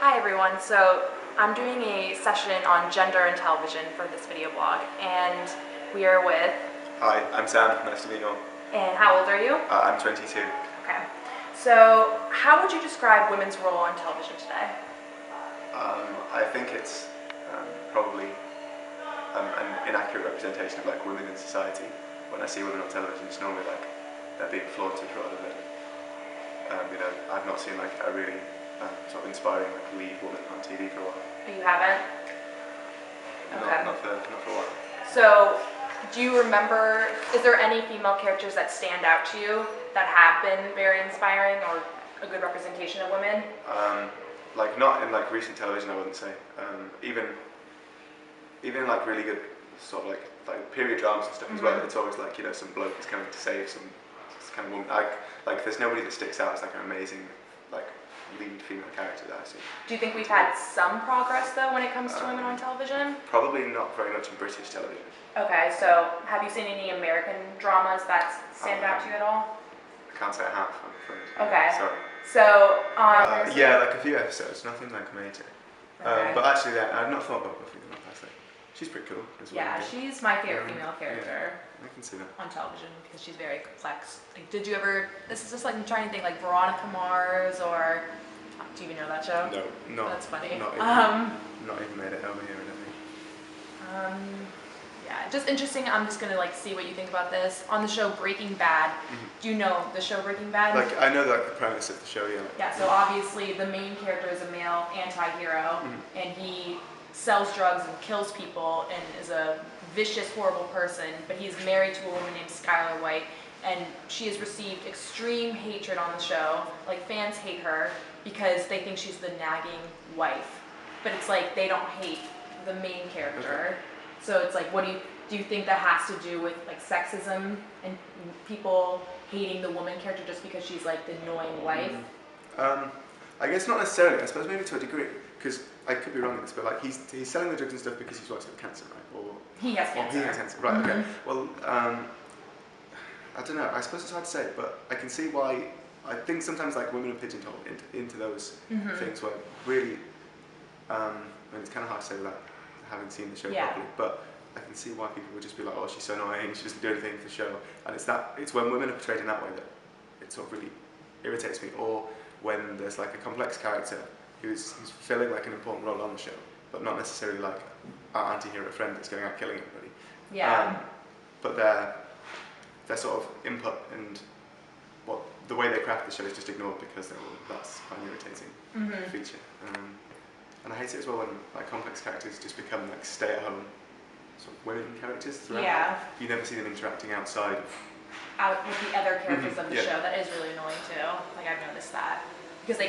Hi everyone, so I'm doing a session on gender and television for this video blog, and we are with... Hi, I'm Sam, nice to meet you all. And how old are you? I'm 22. Okay, so how would you describe women's role on television today? I think it's probably an inaccurate representation of like women in society. When I see women on television, it's normally like they're being flaunted rather than, I've not seen like a really sort of inspiring like lead woman on TV for a while. You haven't? Okay. Not for a while. So, do you remember, is there any female characters that stand out to you that have been very inspiring or a good representation of women? Like not in like recent television, I wouldn't say. Even in like really good sort of like period dramas and stuff as well. It's always like some bloke is coming to save some kind of woman. Like there's nobody that sticks out as like an amazing like lead female character that I see. Do you think we've had some progress though when it comes to women on television? Probably not very much in British television. Okay, so have you seen any American dramas that stand out to you at all? I can't say I have, I'm afraid. Okay. Sorry. So, yeah, like a few episodes, nothing like major. Okay. But actually, I've not thought about Buffy the Vampire Slayer. She's pretty cool as well. Yeah, she's my favorite female character. Yeah, I can see that. On television because she's very complex. Like, did you ever? This is just like I'm trying to think like Veronica Mars or. Do you even know that show? No, That's funny. Not even made it over here or anything. Yeah, just interesting. I'm just gonna like see what you think about this. On the show Breaking Bad, do you know the show Breaking Bad? Like I know like the premise of the show, yeah. Yeah, so obviously the main character is a male anti-hero, and he sells drugs and kills people and is a vicious, horrible person, but he's married to a woman named Skylar White, and she has received extreme hatred on the show. Like, fans hate her because they think she's the nagging wife, but it's like they don't hate the main character. Okay. So it's like, what do you think that has to do with like sexism and people hating the woman character just because she's like the annoying wife? I guess not necessarily. I suppose maybe to a degree, because I could be wrong in this, but like he's selling the drugs and stuff because he's working with cancer, right? Or he has cancer. He has cancer, right? Okay. Well, I don't know. I suppose it's hard to say, but I can see why. I think sometimes like women are pigeonholed into those things where really, I mean, it's kind of hard to say without having seen the show properly, but I can see why people would just be like, oh, she's so annoying, she doesn't do anything for the show, and it's when women are portrayed in that way that it sort of really irritates me, or when there's like a complex character who's fulfilling like an important role on the show, but not necessarily like our anti-hero friend that's going out killing everybody. Yeah. But their sort of input and the way they craft the show is just ignored because that's quite an irritating feature. And I hate it as well when like complex characters just become like stay-at-home sort of women characters throughout. Yeah. You never see them interacting outside of... Out with the other characters of the show. That is really annoying too. Like, I've noticed that. Because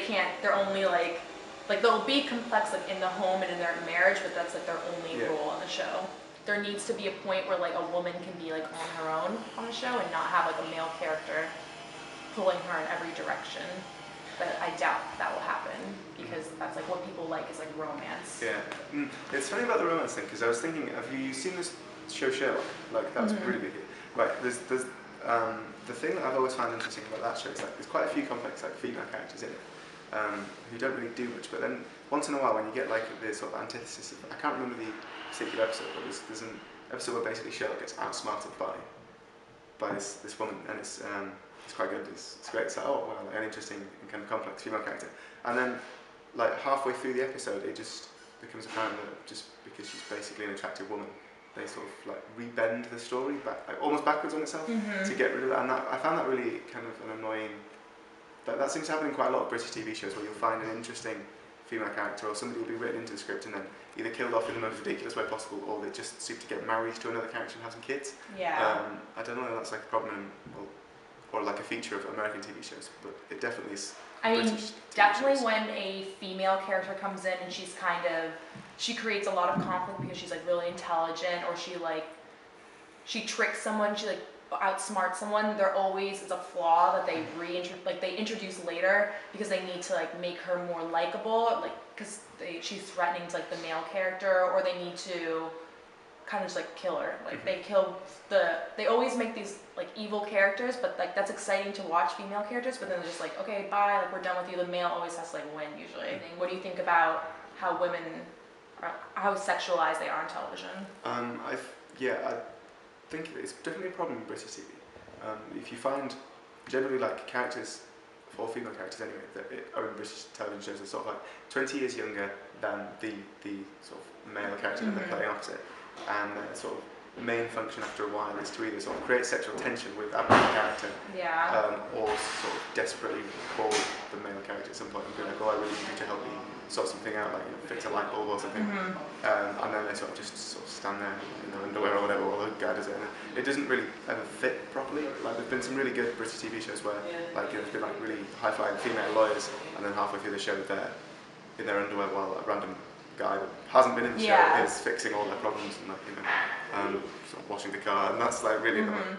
they're only like they'll be complex like in the home and in their marriage, but that's like their only role on the show. There needs to be a point where like a woman can be like on her own on the show and not have like a male character pulling her in every direction. But I doubt that will happen because that's like what people like is like romance. Yeah, it's funny about the romance thing because I was thinking, have you seen this show Sherlock? Like that's pretty big. Right, there's the thing that I've always found interesting about that show is like there's quite a few complex like female characters in it who don't really do much, but then once in a while when you get like the sort of antithesis of, I can't remember the particular episode, but there's an episode where basically Sherlock gets outsmarted by this woman, and it's quite good. It's great. It's like, oh wow, like an interesting and kind of complex female character. And then like halfway through the episode, it just becomes apparent that just because she's basically an attractive woman, they sort of like rebend the story back, like almost backwards on itself to get rid of that. And I found that really kind of an annoying. That seems to happen in quite a lot of British TV shows where you'll find an interesting female character or somebody will be written into the script and then either killed off in the most ridiculous way possible or they just seem to get married to another character and have some kids. Yeah. I don't know if that's like a problem or like a feature of American TV shows, but it definitely is. I mean, definitely when a female character comes in and she creates a lot of conflict because she's like really intelligent or she tricks someone, she like outsmarts someone, there always is a flaw that they introduce later because they need to like make her more likable, like because she's threatening to like the male character, or they need to kind of just like killer. Like they always make these like evil characters, but like that's exciting to watch female characters. But then they're just like, okay, bye, like we're done with you. The male always has to like win usually. What do you think about how women are, how sexualized they are on television? I think it's definitely a problem in British TV. If you find generally like characters, or female characters anyway, that are in British television shows are sort of like 20 years younger than the sort of male character that they're playing opposite, and their sort of main function after a while is to either sort of create sexual tension with that male character, or sort of desperately call the male character at some point and be like, oh, I really need you to help me sort something out, like fix a light bulb or something, and then they sort of stand there in their underwear or whatever, or the guy does it, and it doesn't really ever fit properly. Like there's been some really good British TV shows where like there's been like really high-flying female lawyers, and then halfway through the show they're in their underwear while a random guy that hasn't been in the show is fixing all their problems and like sort of washing the car, and that's like really annoying.